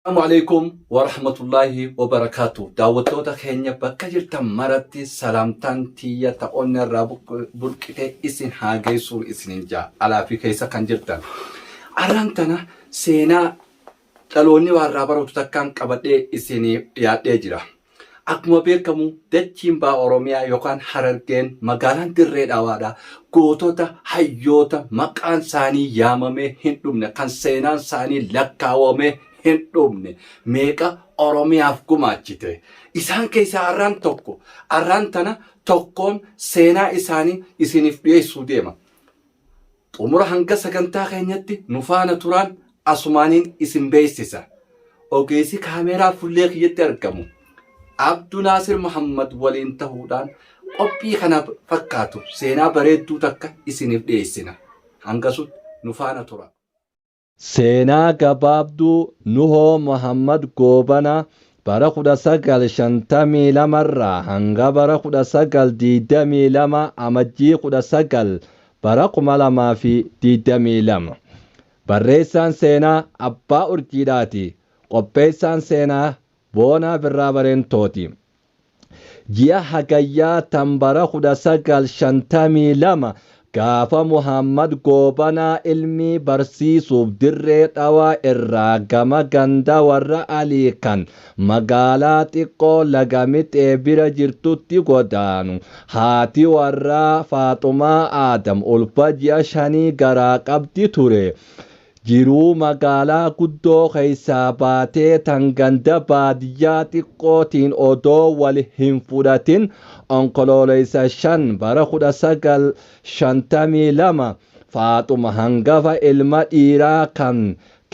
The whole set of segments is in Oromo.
السلام عليكم ورحمة الله وبركاته. دعوتوتا خينيا بكجر تمرتي سلامتان تيا تاون رابك بركة اسن هاجي سور اسنين جا على في كيسا كنجرتان أرانتنا سينا تلوني والرابر تتكان كبدي اسني يادي جرا أكما بيركمو دتشين با أوروميا يوكان حرركين مغالان تريد أوادا قوتوتا حيوتا مكان ساني يامامي هندومنا كان سينان ساني لكاوامي hindhumne meeqa oromiyaaf gumaachite isaan keessaa arraan tana tokkoon seenaa isaanii isiniif dhiyeessuu deema. Xumura hanga sagantaa keenyatti nu faana turaan asumaaniin isin beeksisa. Ogeessi kaameeraa fuullee kiyyatti argamu Abduu Naasir Muhammad waliin ta'uudhaan qophii kana fakkaatu seenaa bareedduu takka isiniif dhiyeessina. Hangasut nu faana tura. Seenaa gabaabduu Nuhoo Muhammad Goobana bara 1952 irraa hanga bara 1922 amajjii 19 bara 2022. Barreessaan seenaa Abbaa Urjiidhaati. Qopheessaan seenaa Boonaa Birraa Bareentooti. Ji'a Hagayyaa tan bara 1952 gaafa Muhammad Goobanaa ilmi barsiisuuf dirree dhawaa irraa gama ganda warra Alii kan magaalaa xiqqoo Lagamixee bira jirtutti godaanu. Haati warraa Faaxumaa Aadam ulfa ji'a 5 garaa qabdi ture. Jiruu magaalaa guddoo keessaa baatee tan ganda baadiyyaa xiqqootiin odoo wal hin fudhatin onkoloolessa 5 bara 1952 Faaxuma hangafa ilma dhiiraa kan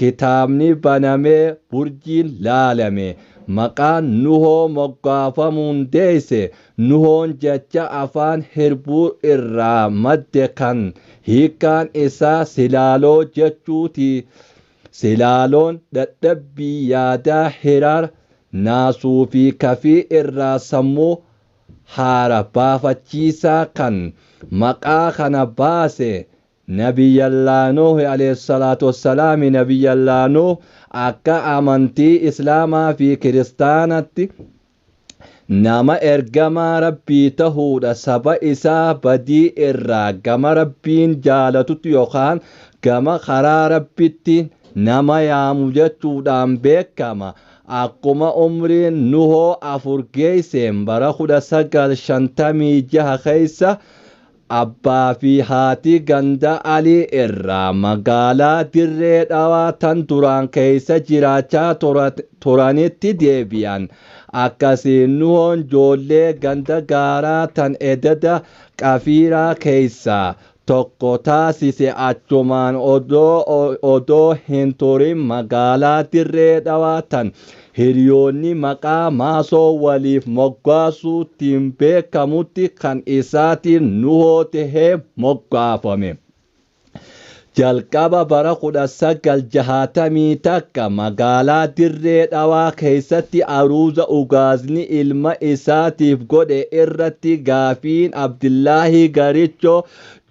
kitaabni banamee burjiin laalame maqaan Nuhoo moggaafamuun deesse. Nuhoon jecha afaan Hirbuu irraa madde kan hiikkaan isaa silaaloo jechuuti. Silaaloon dadhabbii yaadaa hiraar naasuu fi kafii irraa sammuu haara baafachiisaa kan maqaa kana baase Nabiyyallaa Nuh alayhi salaatu wassalaam. Nabiyyallaa Nuh akka amantii Islaamaa fi Kiristaanatti nama ergamaa Rabbii ta'uudha. Saba isaa badii irraa gama Rabbiin jaalatutti yookaan gama karaa Rabbitti nama yaamu jechuudhaan beekama. Akkuma umriin Nuhoo 4 geesseen bara 1956 keessa abbaa fi haati ganda Alii irraa magaalaa dirree dhawaa tan duraan keessa jiraachaa turanitti deebi'an. Akkasiin Nuhoon ijoollee ganda gaaraa tan ededa qafiiraa keessaa tokko taasise. Achumaan odoo hin turin magaalaa dirree dhawaa tan hiriyoonni maqaa maasoo waliif moggaasuutiin beekamutti kan isaatiin Nuhoo tahee moggaafame. Jalqaba bara 1960 takka magaalaa dirree dhawaa keessatti aruuza ugaazni ilma isaatiif godhe irratti gaafiin Abdullaahi Garichoo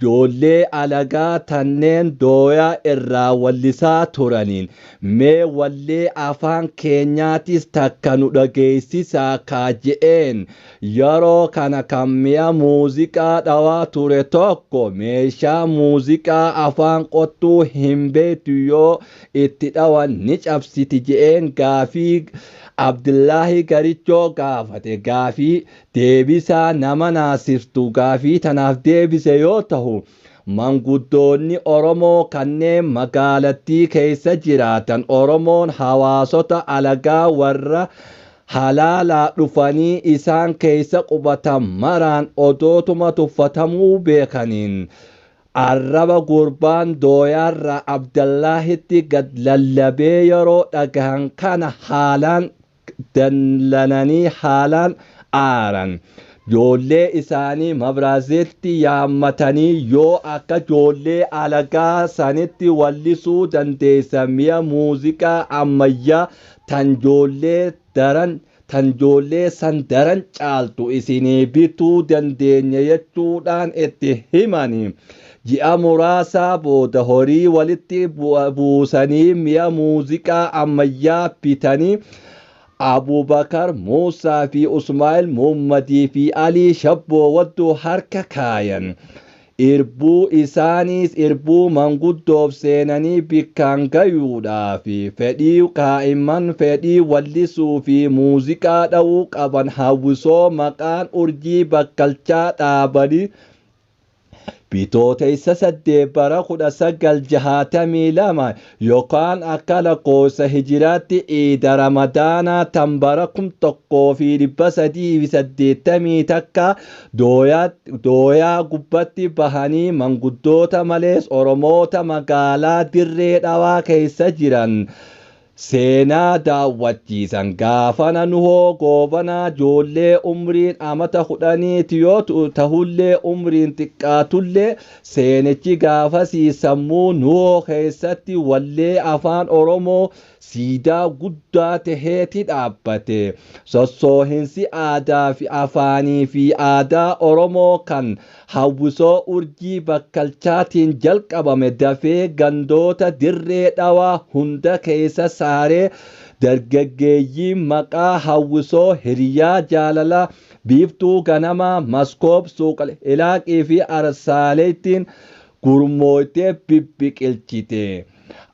ijoollee alagaa tanneen dooyaa irraa wallisaa turaniin mee wallee afaan keenyaatis takka nu dhageessisaa kaje'een. Yeroo kana kan mi'a muuziqaa dhawaa ture tokko meeshaa muuziqaa afaan qottuu hin beektu yoo itti dhawan ni cabsiti je'een gaafii Abdullaahi Garichoo gaafate. Gaafii deebisaa nama naasiftu gaafii tanaaf deebise yoo ta'u manguddoonni Oromoo kanneen magaalattii keessa jiraatan Oromoon hawaasota alagaa warra halaalaa dhufanii isaan keessa qubatan maraan odootuma tuffatamuu beekaniin arraba gurbaan dooyaarra Abdullaahitti gad lallabee yeroo dhagahan kana haalaan dallananii haalaan aaran. Ijoollee isaanii mabraazeetti yaammatanii yoo akka ijoollee alagaa sanitti wallisuu dandeessan mi'a muuziqaa ammayyaa tan ijoollee daran tan ijoollee san daran caaltu isinii bituu dandeenya jechuudhaan itti himani. Ji'a muraasaa booda horii walitti buusanii mi'a muuziqaa ammayyaa bitanii Abubakar Muusaa fi Usmaa'il Muhammadii fi Alii Shabboo wadduu harka kaayan. Irbuu isaaniis irbuu manguddoof seenanii bikkaan gayuudhaaf fedhii kaa'imman fedhii wallisuu fi muuziqaa dha'uu qaban hawwisoo maqaan urjii bakkalchaa dhaabanii Bitootessa 8 bara 1962 yookaan akka lakkoofsa hijiraatti Iida Ramadaanaa tan bara 1380 takka dooyaa gubbatti bahanii manguddoota malees Oromoota magaalaa Dirree Dhawaa keessa jiran seenaa daawwachiisan. Gaafana Nuhoo goobanaa ijoollee umriin amata 10 yoo tahullee umriin xiqqaatullee seenichi gaafasii sammuu Nuhoo keessatti wallee afaan Oromoo siidaa guddaa taheeti dhaabbate. Sossoohinsi aadaa fi afaanii fi aadaa Oromoo kan hawwisoo urjii bakkalchaatiin jalqabame dafee gandoota Dirree Dhawaa hunda keessa saaree dargaggeeyyii maqaa hawwisoo hiriyaa jaalala biiftuu ganamaa maskoob suuqal ilaaqii fi arsaaleettiin gurmooytee bibbiqilchite.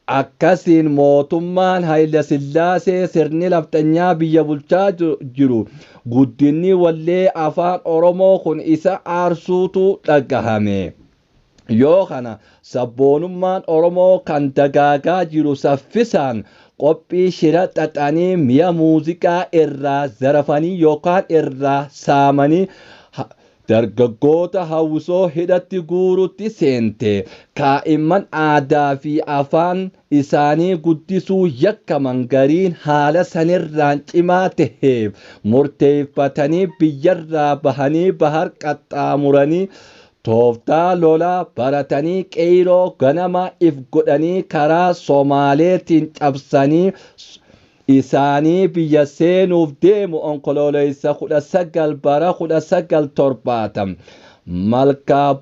Akkasiin mootummaan Hayila Sillaasee sirni laftanyaa biyya bulchaa jiru guddinni wallee afaan Oromoo kun isa aarsuutu dhagahame. Yoo kana sabboonummaan Oromoo kan dagaagaa jiru saffisaan qophii shira xaxanii mi'a muuziqaa irraa zarafanii yookaan irraa saamanii dargaggoota hawwisoo hidhatti guurutti seente. Kaa'imman aadaa fi afaan isaanii guddisuu yakkaman gariin haala sanirraan cimaa taheef murteeffatanii biyyarraa bahanii bahar qaxxaamuranii tooftaa lolaa baratanii qeyroo ganama if godhanii karaa Somaaleetiin cabsanii isaanii biyya seenuuf deemu onkolooleysa 19 bara 1970 malkaa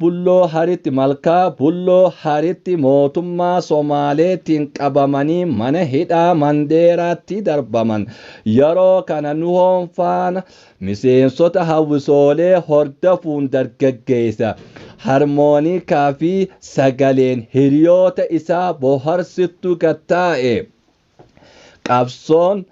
bulloo haritti mootummaa Somaaleetiin qabamanii mana hidhaa Mandeeraatti darbaman. Yeroo kana Nuhoon faana miseensota hawwisoolee hordofuun dargaggeessa harmoonikaa fi sagaleen hiriyoota isaa boharsittu gattaa'e. Qabsoon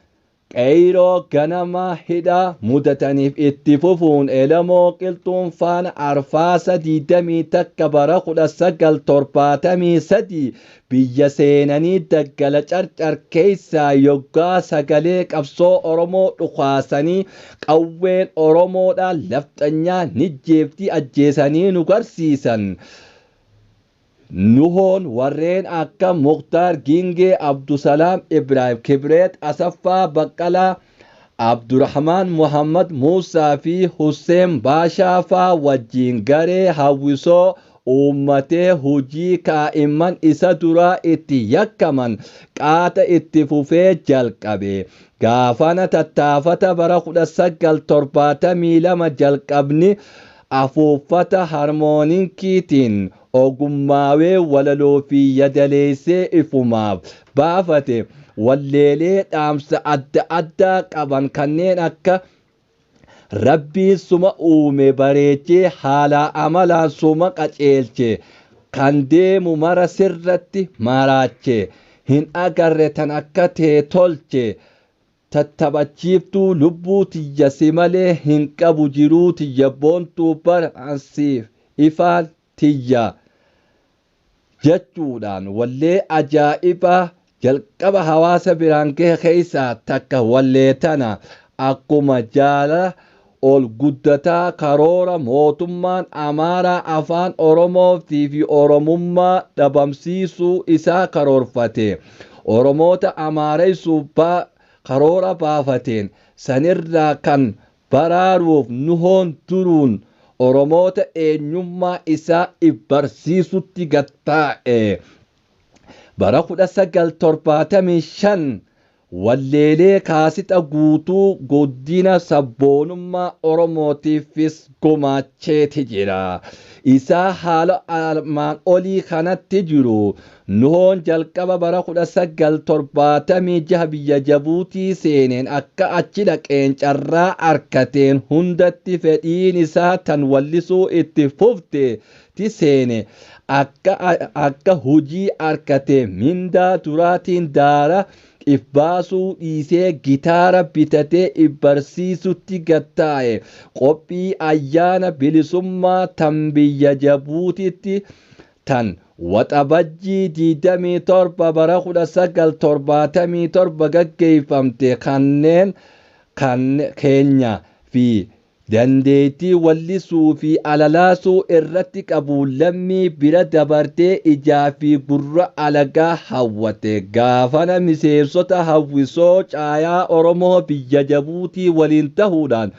qeyroo ganama hidhaa mudataniif itti fufuun Elamoo Qilxuun faana arfaasa 21 bara 1973 biyya seenanii daggala carcar keessaa yoggaa sagalee qabsoo Oromoo dhukaasanii qawween Oromoodhaan lafxanyaa nijjeeftii ajjeesanii nu garsiisan. Nuhoon warreen akka Mukhtaar Gingee, Abdusalaam Ibrahim, Kibreet Asaffaa Baqqalaa, Abdurrahmaan Muhammad Muusaa fi Hussein Baashaa faa wajjiin garee hawwisoo uummatee hujii kaa'imman isa duraa itti yakkaman qaata itti fufee jalqabe. Gaafana tattaafata bara 1972 jalqabni afuuffata harmoonikiitiin ogummaawee walaloo fi yadaleessee ifumaaf baafate. Walleelee dhaamsa adda addaa qaban kanneen akka Rabbii suma uume bareechee haala amalaan suma qaceelche kan deemu mara sirratti maraache hin agarre tan akka tee tolche tattabachiiftuu lubbuu tiyya si malee hin qabu jiruu tiyya boontuu baransiif ifaan tiyya jechuudhaan wallee ajaa'ibaa jalqaba hawaasa biraan gahe keessaa takka wallee tana akkuma jaalala ol guddataa karoora mootummaan Amaaraa afaan Oromootii fi Oromummaa dhabamsiisuu isaa karoorfate. Oromoota Amaaraysuuf karoora baafateen sanirraa kan baraaruuf Nuhoon duruun Oromoota eenyummaa isaa ibbarsiisutti gattaa'e. Bara 1975 walleelee kaasixa guutuu guddina sabboonummaa Oromootiifis gumaacheeti jira. Isaa haala armaan olii kanatti jiru Nuhoon jalqaba bara 1976 biyya Jabuutii seeneen akka achi dhaqeen carraa arkateen hundatti fedhiin isaa tan wallisuu itti fufte ti seene akka hujii arkate mindaa duraatiin daara if baasuu dhiisee gitaara bitatee if barsiisutti gattaa'e qophii ayyaana bilisummaa tan biyya Jabuutitti tan waxabajjii 27 bara 1977 gaggeeffamte kanneen keenya fi dandeettii wallisuu fi alalaasuu irratti qabu lammii bira dabartee ijaa fi gurra alagaa hawwate gaafana miseensota hawwisoo caayaa Oromoo biyya Jabuutii waliin ta'uudhaan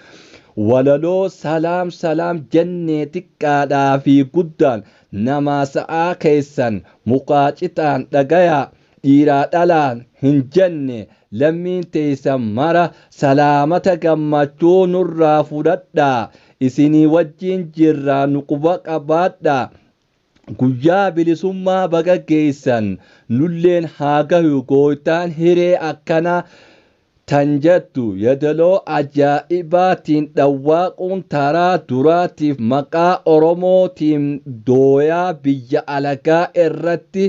walaloo salaam salaam jennee xiqqaadhaa fi guddaan namaa sa'aa keessan muqaacitaan dhagayaa dhiiraa dhalaan hin jenne lammiin teessan mara salaamata gammachuu nurraa fudhadhaa isinii wajjin jirraa nu quba qabaadhaa guyyaa bilisummaa baga geessan nulleen haa gahu gooytaan hiree akkanaa tan jettu yadaloo ajaa'ibaatiin dhawwaaquun taraa duraatiif maqaa Oromootiin dooyaa biyya alagaa irratti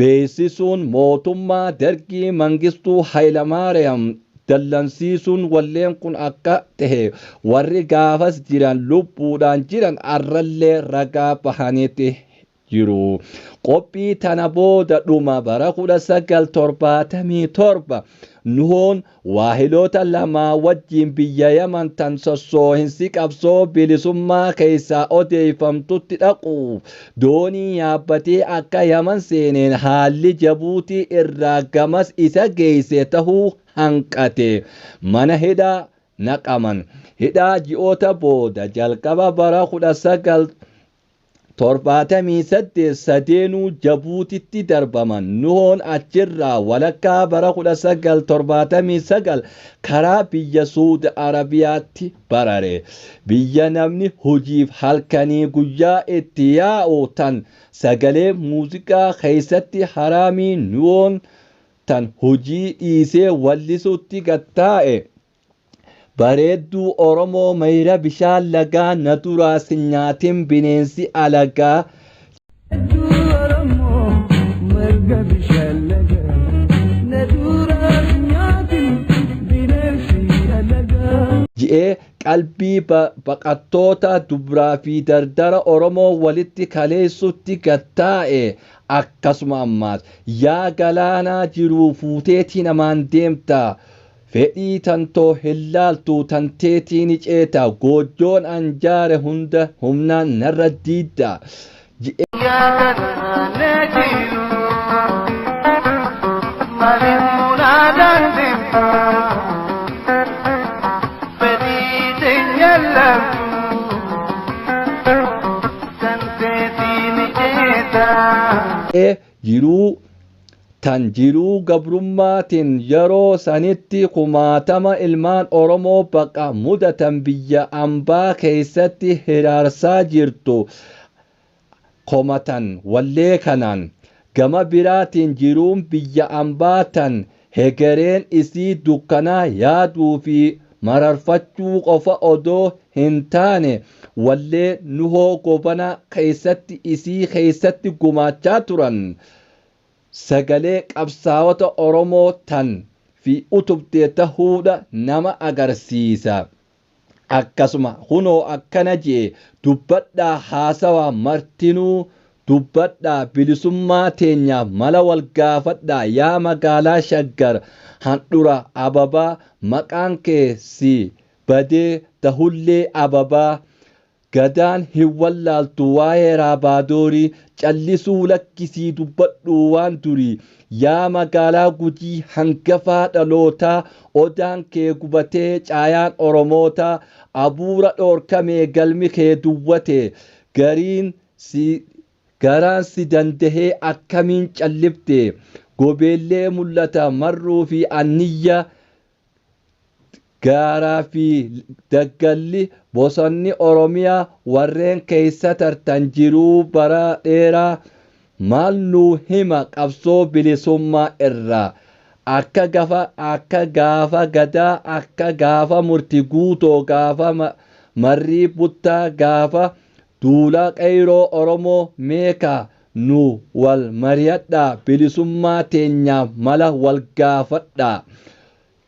beeksisuun mootummaa dargii Mangistuu Hayilamaariyaam dallansiisuun walleen kun akka ta'e warri gaafas jiran lubbuudhaan jiran arrallee ragaa bahaniiti jiru. Qophii tana booda dhuma bara 1977 Nuhoon waahiloota lamaa wajjin biyya Yaman tan sossoohinsi qabsoo bilisummaa keessaa odeeffamtutti dhaquuf doonii yaabbatee akka Yaman seeneen haalli Jabuutii irraa gamas isa geesse tahuu hanqate mana hidhaa naqaman. Hidhaa ji'oota booda jalqaba bara 1978 sadeenuu Jabuutitti darbaman. Nuhoon achirraa walakkaa bara 1979 karaa biyya Suudi Arabiyaatti barare. Biyya namni hojiif halkanii guyyaa itti yaa'u tan sagalee muuziqaa keessatti haraamii Nuhoon tan hojii dhiisee wallisuutti gattaa'e. Bareedduu Oromoo mayra bishaan lagaa na duraa sinyaatiin bineensi alagaa. Ji'ee qalbii baqattoota dubraa fi dardara Oromoo walitti kaleessutti gattaa'e. Akkasuma ammaas yaa galaanaa jiruu fuuteetii namaan deemta. Fedhii tantoo hillaaltuu tanteetii ni ceeta goojjoon anjaare hunda humnaan narra diidda. Jiruu gabrummaatiin yeroo sanitti kumaatama ilmaan Oromoo baqa mudatan biyya ambaa keessatti hiraarsaa jirtu komatan wallee kanaan gama biraatiin jiruun biyya ambaa tan hegereen isii dukkanaa yaaduu fi mararfachuu qofa odoo hin taane wallee Nuhoo Gobanaa keessatti isii keessatti gumaachaa turan. Sagalee qabsaa'ota Oromoo tan fi utubdee tahuudha nama agarsiisa. Akkasuma kunoo akkana jee dubbadhaa haasawaa martinuu dubbadhaa bilisummaa teenyaaf mala wal gaafadhaa yaa magaalaa Shaggar handhura ababaa maqaan keessi badee tahullee ababaa. Gadaan hin wallaaltu waa'ee raabaadorii callisuu lakkisii dubbadhu waan durii yaa magaalaa Gujii hangafaa dhalootaa odaan kee gubatee caayaan Oromootaa abuura dhoorkamee galmi kee duwwate garaan si dandahee akkamiin callifte gobeellee mul'ata marruu fi anniyya gaaraa fi daggalli bosonni Oromiyaa warreen keessa tartan jiruu bara dheeraa maal nuu hima qabsoo bilisummaa irraa akka gaafa gadaa akka gaafa murtii guutoo gaafa marrii buttaa gaafa duula qeyroo Oromoo meeqa nu wal mari'adhaa bilisummaa teenyaaf mala wal gaafadhaa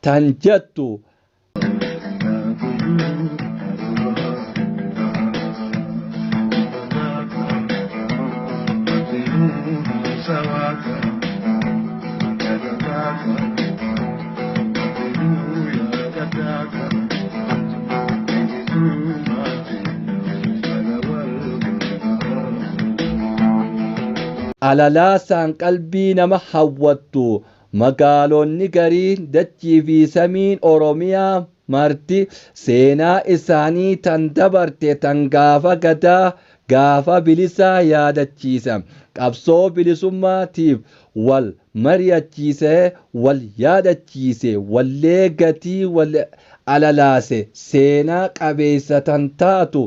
tan jettu. Alalaasaan qalbii nama hawwattu magaalonni garii dachii fi samiin Oromiyaa marti seenaa isaanii tan dabarte tan gaafa gadaa gaafa bilisaa yaadachiisa qabsoo bilisummaatiif wal mari'achiise wal yaadachiise wallee gatii wal alalaase seenaa qabeessa tan taatu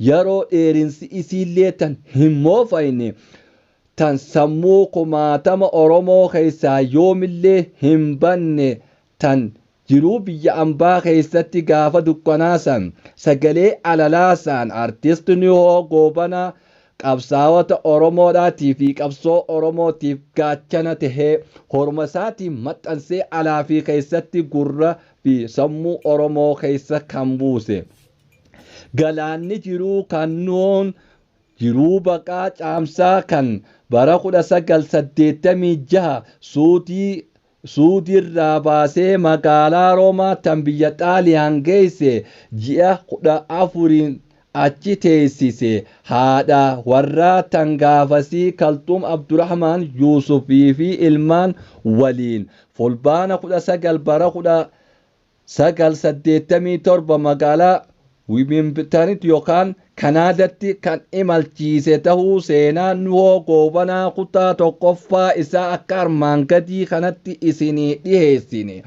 yeroo dheerinsi isiillee tan hin moofayne tan sammuu kumaatama Oromoo keessaa yoomillee hin banne tan jiruu biyya ambaa keessatti gaafa dukkanaasan sagalee alalaasaan artistiin yoo Goobanaa qabsaawota Oromoodhaatii fi qabsoo Oromootiif gaachana tahee horma isaatiin maxxansee alaa fi keessatti gurra fi sammuu Oromoo keessa kan buuse. Galaanni jiruu kannuun jiruu baqaa caamsaa kan bara 1986 suudiirraa baasee magaalaa Roomaa tan biyya Xaaliyaan geesse ji'a 14 achi teessise haadha warraa tan gaafasii Kaltuum Abdurrahmaan Yuusufii fi ilmaan waliin fulbaana 19 bara 1987 magaalaa Wimbitanitti yookaan Kanaadatti kan imalchiise tahuu seenaan nuhoo Goobanaa kutaa tokkoffaa isaa akka armaan gadii kanatti isinii dhiheessine.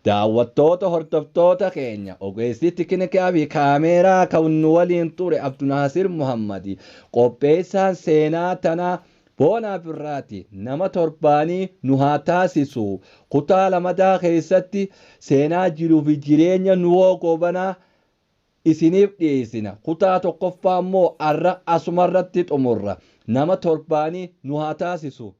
Daawwattoota hordoftoota keenya ogeessi tiknikaa fi kaameeraa kan nu waliin ture Abdunaasir Muhammadi qopheessaan seenaa tanaa Boonaa Birraati nama torbaanii nu haa taasisu kutaa lamadaa keessatti seenaa jiruu fi jireenya nuhoo Goobanaa isiniif dhiyeessina kutaa tokkoffaa immoo arra asumarratti xumurra nama torbaanii nu haa taasisu.